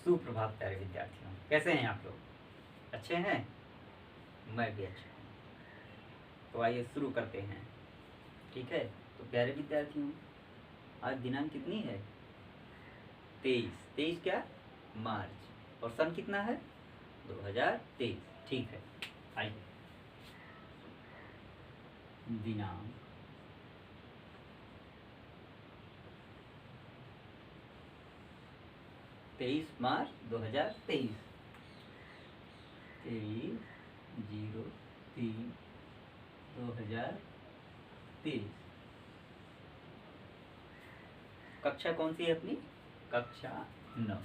सुप्रभात प्यारे विद्यार्थियों, कैसे हैं आप लोग? अच्छे हैं? मैं भी अच्छा हूँ। तो आइए शुरू करते हैं। ठीक है, तो प्यारे विद्यार्थियों, आज दिनांक कितनी है? 23। 23 क्या? मार्च। और सन कितना है? 2023। ठीक है, आइए। दिनांक 23 मार्च 2023। 23/03/2023। कक्षा कौन सी है अपनी? कक्षा 9।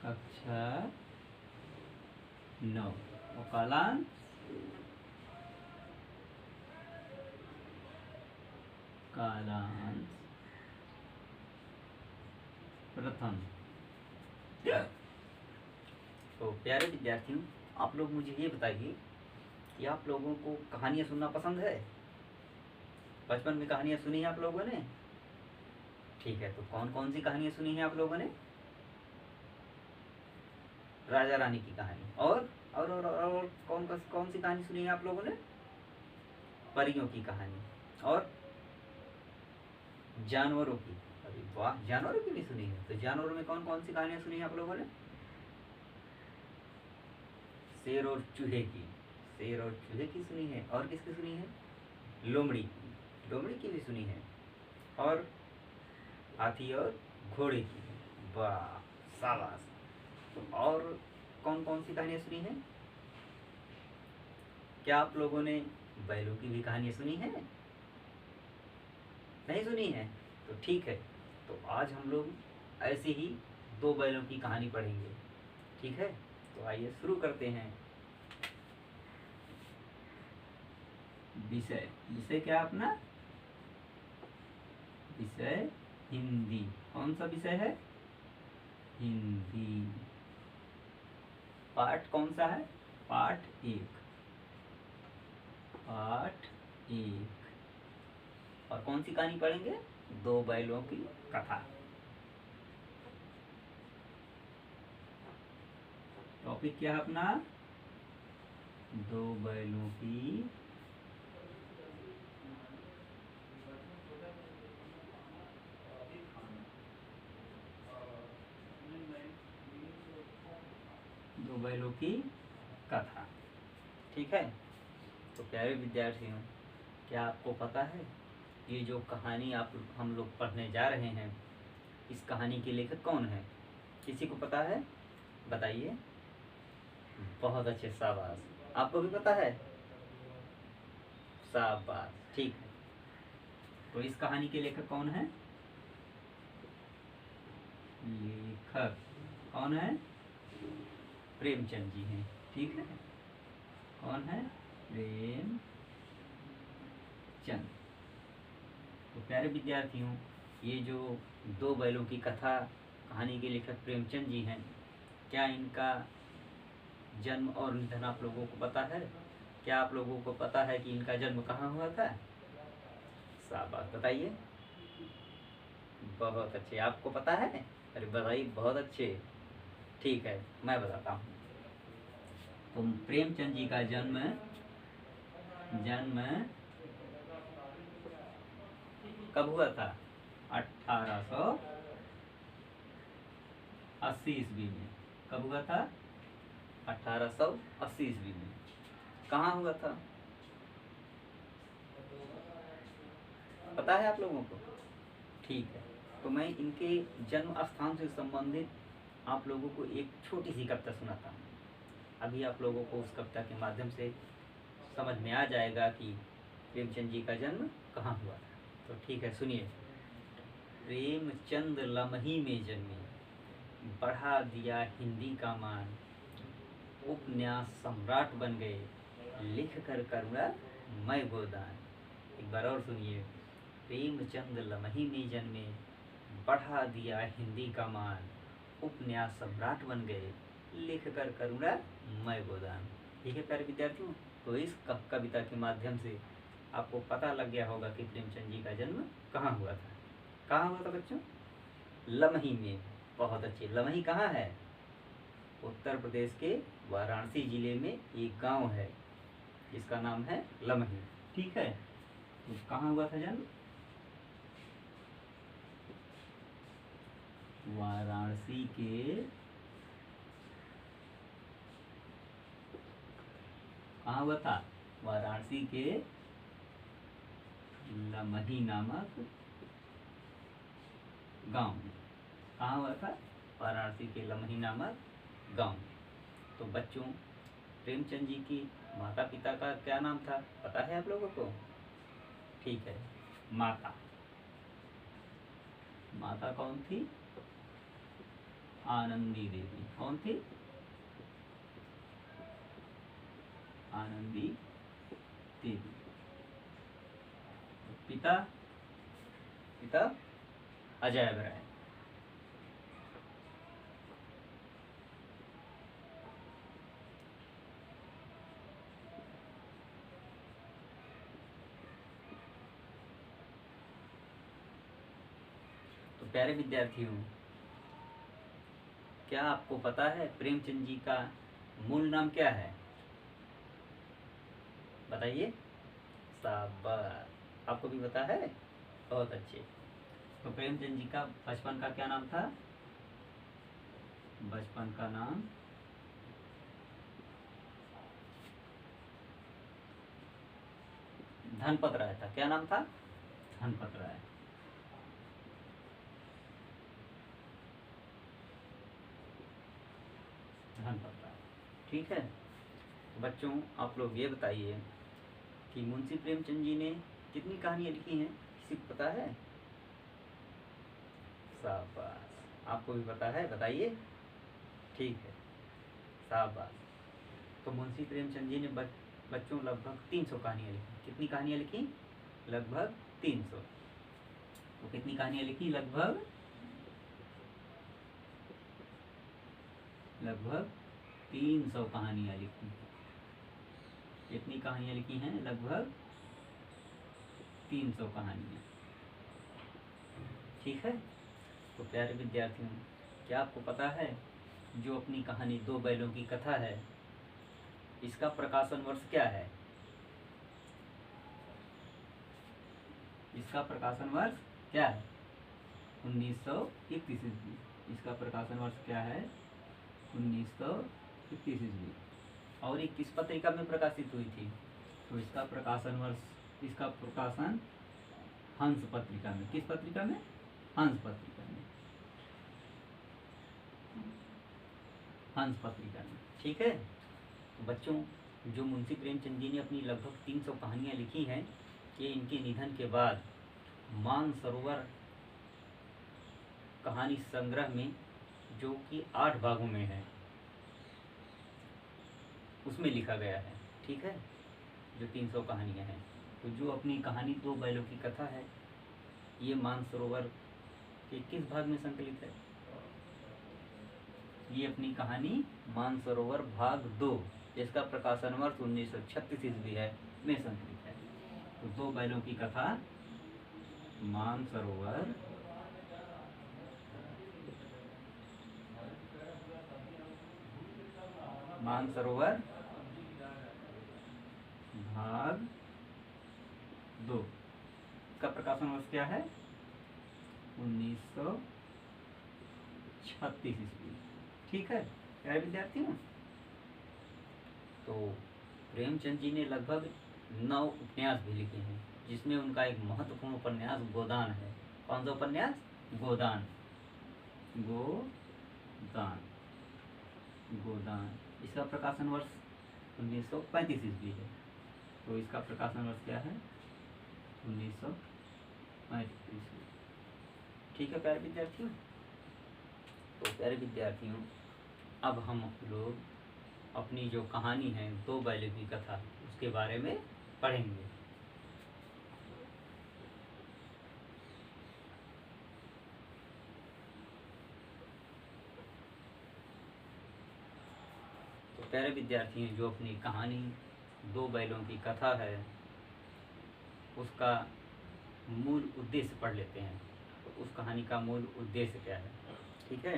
कक्षा 9 और कालांश प्रथम। तो प्यारे विद्यार्थियों, आप लोग मुझे ये बताइए कि आप लोगों को कहानियाँ सुनना पसंद है? बचपन में कहानियाँ सुनी हैं आप लोगों ने? ठीक है, तो कौन कौन सी कहानियाँ सुनी हैं आप लोगों ने? राजा रानी की कहानी। और कौन सी कहानी सुनी है आप लोगों ने? परियों की कहानी। और जानवरों की। अरे वाह, जानवरों की भी सुनी है। तो जानवरों में कौन कौन सी कहानियां सुनी है आप लोगों ने? शेर और चूहे की। शेर और चूहे की सुनी है। और किसकी सुनी है? लोमड़ी की। लोमड़ी की भी सुनी है। और हाथी और घोड़े की। वाह, शाबाश। तो और कौन कौन सी कहानियां सुनी है? क्या आप लोगों ने बैलों की भी कहानियां सुनी है? नहीं सुनी है? तो ठीक है, तो आज हम लोग ऐसे ही 2 बैलों की कहानी पढ़ेंगे। ठीक है, तो आइए शुरू करते हैं। विषय क्या अपना? विषय हिंदी। कौन सा विषय है? हिंदी। पाठ कौन सा है? पाठ 1। पाठ 1। और कौन सी कहानी पढ़ेंगे? 2 बैलों की कथा। टॉपिक क्या है अपना? 2 बैलों की कथा। ठीक है, तो प्यारे विद्यार्थियों, क्या आपको पता है ये जो कहानी हम लोग पढ़ने जा रहे हैं, इस कहानी के लेखक कौन है? किसी को पता है? बताइए। बहुत अच्छे, शाबाश। आपको भी पता है? शाबाश, ठीक है। तो इस कहानी के लेखक कौन है? लेखक कौन है? प्रेमचंद जी हैं। ठीक है, कौन है? प्रेमचंद। तो प्यारे विद्यार्थियों, ये जो 2 बैलों की कहानी के लेखक प्रेमचंद जी हैं, क्या इनका जन्म और निधन आप लोगों को पता है? क्या आप लोगों को पता है कि इनका जन्म कहाँ हुआ था? शाबाश, बताइए। बहुत अच्छे, आपको पता है? अरे बताइए, बहुत अच्छे। ठीक है, मैं बताता हूँ। तो प्रेमचंद जी का जन्म कब हुआ था? 1880 ईस्वी में। कब हुआ था? 1880 ईस्वी में। कहाँ हुआ था? पता है आप लोगों को? ठीक है, तो मैं इनके जन्म स्थान से संबंधित आप लोगों को एक छोटी सी कविता सुनाता हूँ। अभी आप लोगों को उस कविता के माध्यम से समझ में आ जाएगा कि प्रेमचंद जी का जन्म कहाँ हुआ था। तो ठीक है, सुनिए। प्रेमचंद लमही में जन्मे, बढ़ा दिया हिंदी का मान, उपन्यास सम्राट बन गए, लिख कर करुणा मैं गोदान। एक बार और सुनिए। प्रेमचंद लमही में जन्मे, बढ़ा दिया हिंदी का मान, उपन्यास सम्राट बन गए, लिख कर करुणा मैं गोदान। ठीक है प्यारे विद्यार्थियों, तो इस कविता के माध्यम से आपको पता लग गया होगा कि प्रेमचंद जी का जन्म कहाँ हुआ था। कहाँ हुआ था बच्चों? लमही में। बहुत अच्छे। लमही कहाँ है? उत्तर प्रदेश के वाराणसी जिले में एक गांव है जिसका नाम है लमही। ठीक है, तो कहाँ हुआ था जन्म? वाराणसी के कहाँ हुआ था? वाराणसी के लमही नामक गांव में। कहाँ हुआ था? वाराणसी के लमही नामक गांव में। तो बच्चों, प्रेमचंद जी की माता पिता का क्या नाम था, पता है आप लोगों को? ठीक है, माता माता कौन थी? आनंदी देवी। कौन थी? आनंदी देवी। पिता पिता अजय राय। तो प्यारे विद्यार्थियों, क्या आपको पता है प्रेमचंद जी का मूल नाम क्या है? बताइए। शाबाश, आपको भी पता है? बहुत अच्छे। तो प्रेमचंद जी का बचपन का क्या नाम था? बचपन का नाम धनपत राय था। क्या नाम था? धनपत राय। धनपत राय। ठीक है। तो बच्चों, आप लोग ये बताइए कि मुंशी प्रेमचंद जी ने कितनी कहानियां लिखी हैं? किसी को पता है? शाबाश, आपको भी पता है, बताइए। ठीक है, शाबाश। तो मुंशी प्रेमचंद जी ने बच्चों लगभग 300 कहानियां लिखी। कितनी कहानियां लिखी? लगभग 300। तो कितनी कहानियां लिखी? लगभग 300 कहानियां लिखी। कितनी कहानियां लिखी हैं? लगभग 300 कहानियां। ठीक है। तो प्यारे विद्यार्थियों, क्या आपको पता है जो अपनी कहानी दो बैलों की कथा है, इसका प्रकाशन वर्ष क्या है? इसका प्रकाशन वर्ष क्या है? 1931 ईस्वी। इसका प्रकाशन वर्ष क्या है? 1931 ईस्वी। और ये किस पत्रिका में प्रकाशित हुई थी? तो इसका प्रकाशन हंस पत्रिका में। किस पत्रिका में? हंस पत्रिका में। हंस पत्रिका में। ठीक है। तो बच्चों, जो मुंशी प्रेमचंद जी ने अपनी लगभग 300 कहानियां लिखी हैं, ये इनके निधन के बाद मानसरोवर कहानी संग्रह में, जो कि 8 भागों में है, उसमें लिखा गया है। ठीक है, जो 300 कहानियां हैं। तो जो अपनी कहानी दो बैलों की कथा है, ये मानसरोवर के किस भाग में संकलित है? ये अपनी कहानी मानसरोवर भाग 2, जिसका प्रकाशन वर्ष 1936 ईस्वी है, में संकलित है। तो दो बैलों की कथा मानसरोवर भाग 2 का प्रकाशन वर्ष क्या है? 1936 ईस्वी। ठीक है प्यारे विद्यार्थियों। तो प्रेमचंद जी ने लगभग 9 उपन्यास भी लिखे हैं, जिसमें उनका एक महत्वपूर्ण उपन्यास गोदान है। कौन सा उपन्यास? गोदान। गोदान। इसका प्रकाशन वर्ष 1935 ईस्वी है। तो इसका प्रकाशन वर्ष क्या है? 1935 ईस्वी। ठीक है प्यारे विद्यार्थियों। तो प्यारे विद्यार्थियों, अब हम लोग अपनी जो कहानी है दो बैलों की कथा, उसके बारे में पढ़ेंगे। तो प्यारे विद्यार्थियों, जो अपनी कहानी दो बैलों की कथा है, उसका मूल उद्देश्य पढ़ लेते हैं। उस कहानी का मूल उद्देश्य क्या है। ठीक है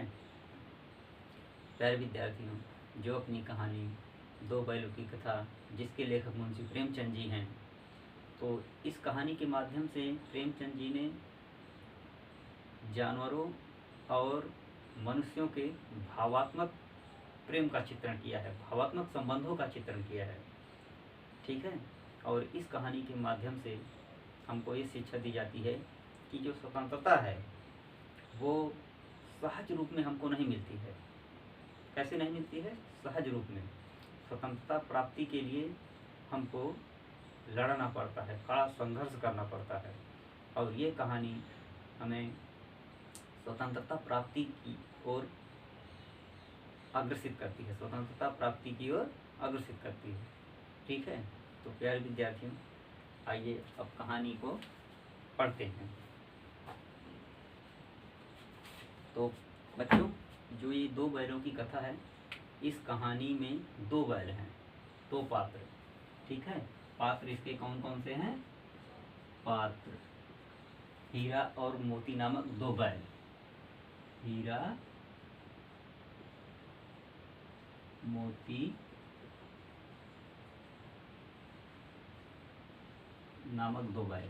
प्यारे विद्यार्थियों, जो अपनी कहानी दो बैलों की कथा जिसके लेखक मुंशी प्रेमचंद जी हैं, तो इस कहानी के माध्यम से प्रेमचंद जी ने जानवरों और मनुष्यों के भावात्मक प्रेम का चित्रण किया है, भावात्मक संबंधों का चित्रण किया है। ठीक है और इस कहानी के माध्यम से हमको ये शिक्षा दी जाती है कि जो स्वतंत्रता है वो सहज रूप में हमको नहीं मिलती है। कैसे नहीं मिलती है? सहज रूप में। स्वतंत्रता प्राप्ति के लिए हमको लड़ना पड़ता है, कड़ा संघर्ष करना पड़ता है। और ये कहानी हमें स्वतंत्रता प्राप्ति की ओर अग्रसित करती है, स्वतंत्रता प्राप्ति की ओर अग्रसित करती है। ठीक है तो प्यारे विद्यार्थियों, आइए अब कहानी को पढ़ते हैं। तो बच्चों, जो ये दो बैलों की कथा है, इस कहानी में दो बैल हैं, दो पात्र। ठीक है पात्र इसके कौन कौन से हैं? पात्र हीरा और मोती नामक दो बैल। हीरा मोती नामक दो बैल,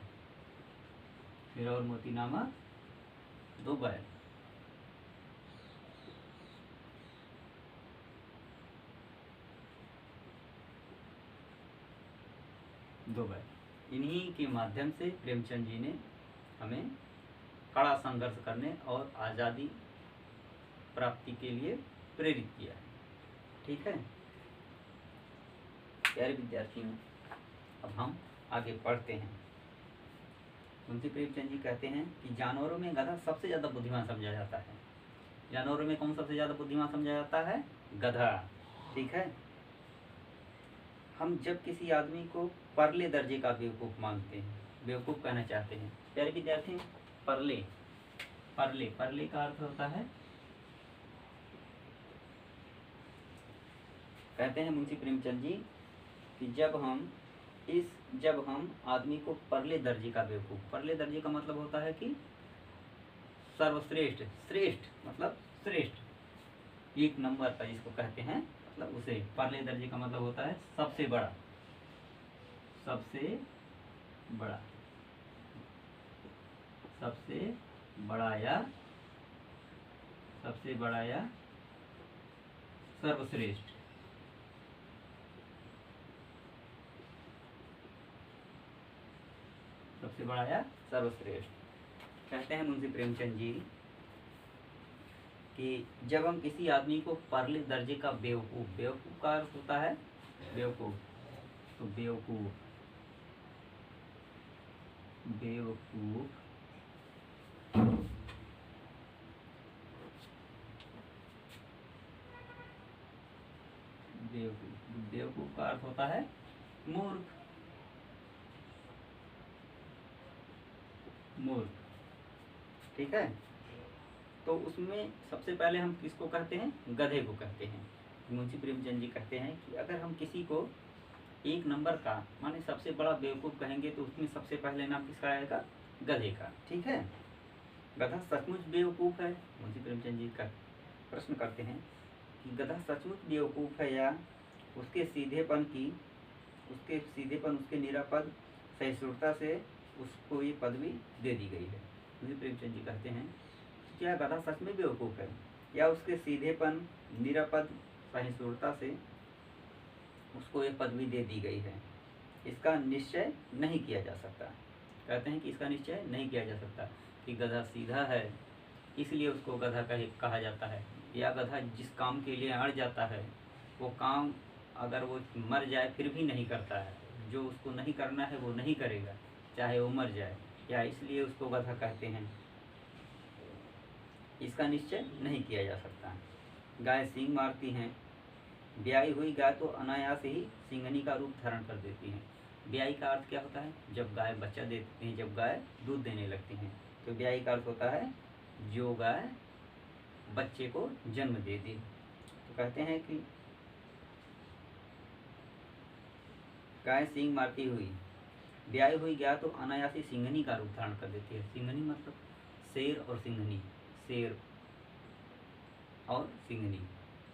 हीरा और मोती नामक दो बैल। दो बैल, इन्हीं के माध्यम से प्रेमचंद जी ने हमें कड़ा संघर्ष करने और आज़ादी प्राप्ति के लिए प्रेरित किया है। ठीक है प्यारे विद्यार्थियों, अब हम आगे पढ़ते हैं। मुंशी प्रेमचंद जी कहते हैं कि जानवरों में गधा सबसे ज़्यादा बुद्धिमान समझा जाता है। जानवरों में कौन सबसे ज़्यादा बुद्धिमान समझा जाता है? गधा। ठीक है हम जब किसी आदमी को परले दर्जे का बेवकूफ़ मानते हैं, बेवकूफ़ कहना चाहते हैं, प्यारे विद्यार्थी, परले परले परले का अर्थ होता है, कहते हैं मुंशी प्रेमचंद जी कि जब हम आदमी को परले दर्जे का बेवकूफ़, परले दर्जे का मतलब होता है कि सर्वश्रेष्ठ, श्रेष्ठ मतलब श्रेष्ठ, एक नंबर का जिसको कहते हैं, मतलब उसे परले दर्जे का मतलब होता है सबसे बड़ा, सबसे बड़ा, सबसे बड़ा या सबसे बड़ा या सर्वश्रेष्ठ। सबसे बड़ा या सर्वश्रेष्ठ। कहते हैं मुंशी प्रेमचंद जी कि जब हम किसी आदमी को परले दर्जे का बेवकूफ़, बेवकूफ़ का अर्थ होता है बेवकूफ़, तो बेवकूफ़ बेवकूफ़ बेवकूफ़ बेवकूफ़ का अर्थ होता है मूर्ख, मूर्ख। ठीक है तो उसमें सबसे पहले हम किसको कहते हैं? गधे को कहते हैं। मुंशी प्रेमचंद जी कहते हैं कि अगर हम किसी को एक नंबर का माने सबसे बड़ा बेवकूफ़ कहेंगे तो उसमें सबसे पहले नाम किसका आएगा? गधे का। ठीक है गधा सचमुच बेवकूफ़ है? मुंशी प्रेमचंद जी का प्रश्न करते हैं कि गधा सचमुच बेवकूफ़ है या उसके सीधेपन, उसके निरापद सहिष्णुता से उसको ये पदवी दे दी गई है। मुंशी प्रेमचंद जी कहते हैं क्या गधा सच में बेवकूफ़ है या उसके सीधेपन, निरापद सहिष्णुता से उसको ये पदवी दे दी गई है? इसका निश्चय नहीं किया जा सकता। कहते हैं कि इसका निश्चय नहीं किया जा सकता कि गधा सीधा है इसलिए उसको गधा कहा जाता है, या गधा जिस काम के लिए अड़ जाता है वो काम अगर वो मर जाए फिर भी नहीं करता है, जो उसको नहीं करना है वो नहीं करेगा चाहे वो मर जाए, या इसलिए उसको गधा कहते हैं। इसका निश्चय नहीं किया जा सकता। गाय सींग मारती हैं, ब्याई हुई गाय तो अनायास ही सिंघनी का रूप धारण कर देती हैं। ब्याई का अर्थ क्या होता है? जब गाय बच्चा देती हैं, जब गाय दूध देने लगती हैं, तो ब्याई का अर्थ होता है जो गाय बच्चे को जन्म दे दी। तो कहते हैं कि गाय सींग मारती हुई, ब्याई हुई गाय तो अनायास ही सिंघनी का रूप धारण कर देती है। सिंघनी मतलब शेर और सिंघनी, शेर और सिंघनी,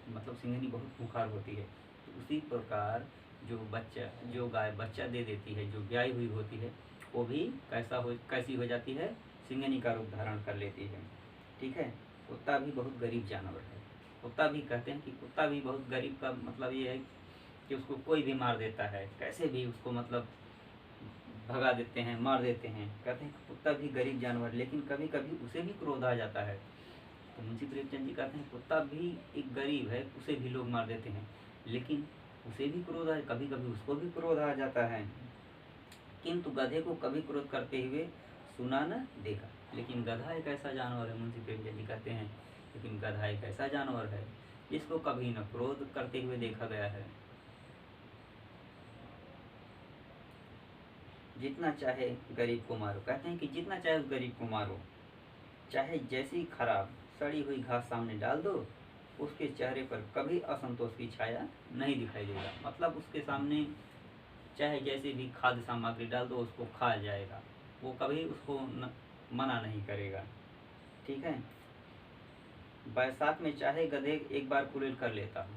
मतलब सिंघनी बहुत खूंखार होती है। तो उसी प्रकार जो गाय बच्चा दे देती है, जो ब्याई हुई होती है, वो भी कैसी हो जाती है, सिंघनी का रूप धारण कर लेती है। ठीक है। कुत्ता भी बहुत गरीब जानवर है। कुत्ता भी कहते हैं कि कुत्ता भी बहुत गरीब का मतलब ये है कि उसको कोई भी मार देता है, कैसे भी उसको मतलब भगा देते हैं, मार देते हैं। कहते हैं कि कुत्ता भी गरीब जानवर, लेकिन कभी कभी उसे भी क्रोध आ जाता है। तो मुंशी प्रेमचंद जी कहते हैं कुत्ता भी एक गरीब है, उसे भी लोग मार देते हैं, लेकिन उसे भी क्रोध आ, कभी कभी उसको भी क्रोध आ जाता है, किंतु गधे को कभी क्रोध करते हुए सुना न देखा। लेकिन गधा एक ऐसा जानवर है, मुंशी प्रेमचंद जी कहते हैं, लेकिन गधा एक ऐसा जानवर है जिसको कभी न क्रोध करते हुए देखा गया है। जितना चाहे गरीब को मारो, कहते हैं कि जितना चाहे उस गरीब को मारो, चाहे जैसी खराब सड़ी हुई घास सामने डाल दो, उसके चेहरे पर कभी असंतोष की छाया नहीं दिखाई देगा। मतलब उसके सामने चाहे जैसे भी खाद्य सामग्री डाल दो, उसको खा जाएगा, वो कभी उसको मना नहीं करेगा। ठीक है। बैसाख में चाहे गधे एक बार कुलेल कर लेता हूँ।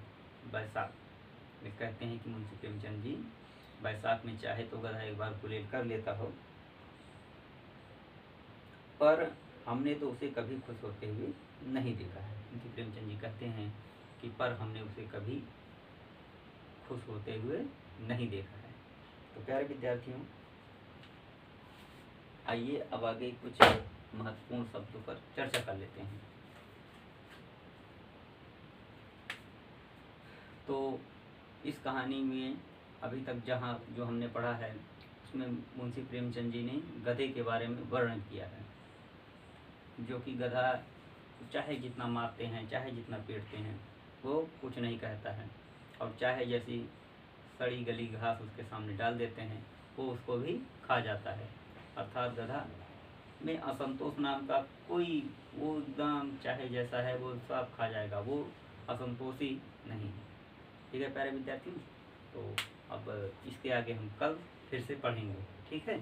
बैसाख में कहते हैं कि मुंशी प्रेमचंद जी, बैसाख में चाहे तो गधा एक बार कुलेल कर लेता हो, पर हमने तो उसे कभी खुश होते हुए नहीं देखा है। मुंशी प्रेमचंद जी कहते हैं कि पर हमने उसे कभी खुश होते हुए नहीं देखा है। तो प्यारे विद्यार्थियों, आइए अब आगे कुछ महत्वपूर्ण शब्दों पर चर्चा कर लेते हैं। तो इस कहानी में अभी तक जो हमने पढ़ा है, उसमें मुंशी प्रेमचंद जी ने गधे के बारे में वर्णन किया है, जो कि गधा चाहे जितना मारते हैं, चाहे जितना पीटते हैं, वो कुछ नहीं कहता है, और चाहे जैसी सड़ी गली घास उसके सामने डाल देते हैं, वो उसको भी खा जाता है। अर्थात गधा में असंतोष नाम का कोई, वो एकदम चाहे जैसा है वो सब खा जाएगा, वो असंतोषी नहीं है। ठीक है प्यारे विद्यार्थियों, तो अब इसके आगे हम कल फिर से पढ़ेंगे। ठीक है।